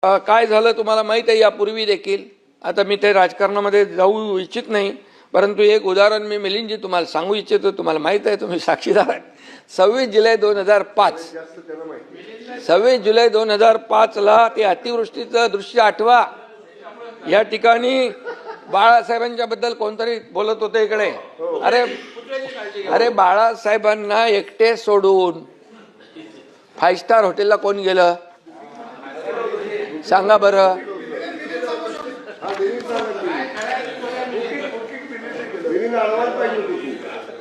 काय झालं तुम्हाला माहित आहे यापूर्वी देखील. आता मी ते राजकारणामध्ये जाऊ इच्छित नाही, परंतु एक उदाहरण मी मिलिंदजी तुम्हाला सांगू इच्छितो. तुम्हाला माहित आहे, तुम्ही साक्षीदार आहे. 26 जुलै 2005 26 जुलै 2005 ला ते अतिवृष्टीचं दृश्य आठवा. या ठिकाणी बाळासाहेबांच्या बद्दल कोणतरी बोलत होते इकडे. अरे बाळासाहेबांना एकटे सोडून 5 स्टार हॉटेलला कोण गेलं सांगा बरं.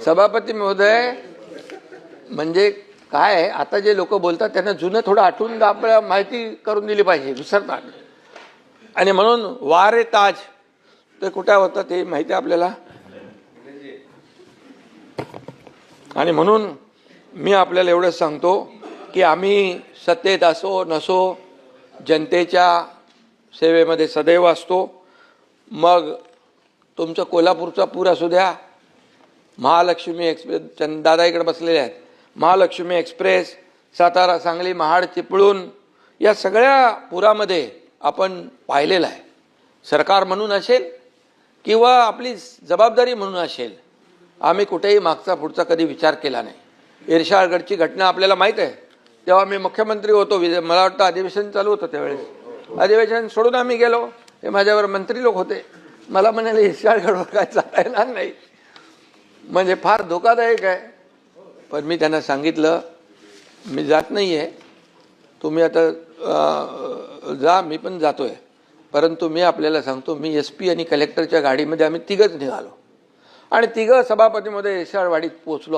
सभापती महोदय, म्हणजे काय आता जे लोक बोलतात त्यांना जुनं थोडं आठवून आपल्याला माहिती करून दिली पाहिजे, विसरतात. आणि म्हणून वारे ताज ते कुठे होतं ते माहिती आपल्याला. आणि म्हणून मी आपल्याला एवढंच सांगतो की आम्ही सत्तेत असो नसो जनतेच्या सेवेमध्ये सदैव असतो. मग तुमचं कोल्हापूरचा पूर असू द्या, महालक्ष्मी एक्सप्रेस, दादा इकडे बसलेले आहेत, महालक्ष्मी एक्सप्रेस, सातारा सांगली महाड चिपळूण, या सगळ्या पुरामध्ये आपण पाहिलेलं आहे. सरकार म्हणून असेल किंवा आपली जबाबदारी म्हणून असेल, आम्ही कुठेही मागचा पुढचा कधी विचार केला नाही. इर्शाळगडची घटना आपल्याला माहीत आहे. तेव्हा मी मुख्यमंत्री होतो, मला वाटतं अधिवेशन चालू होतं त्यावेळेस. अधिवेशन सोडून आम्ही गेलो, हे माझ्यावर मंत्री लोक होते. मला म्हणाले इर्शाळगडवर काय जाता येणार नाही, म्हणजे फार धोकादायक आहे. पण मी त्यांना सांगितलं मी जात नाही आहे, तुम्ही आता जा, मी पण जातो आहे. परंतु मी आपल्याला सांगतो, मी SP आणि कलेक्टरच्या गाडीमध्ये आम्ही तिघंच निघालो आणि तिघं सभापतीमध्ये इर्शाळवाडीत पोचलो.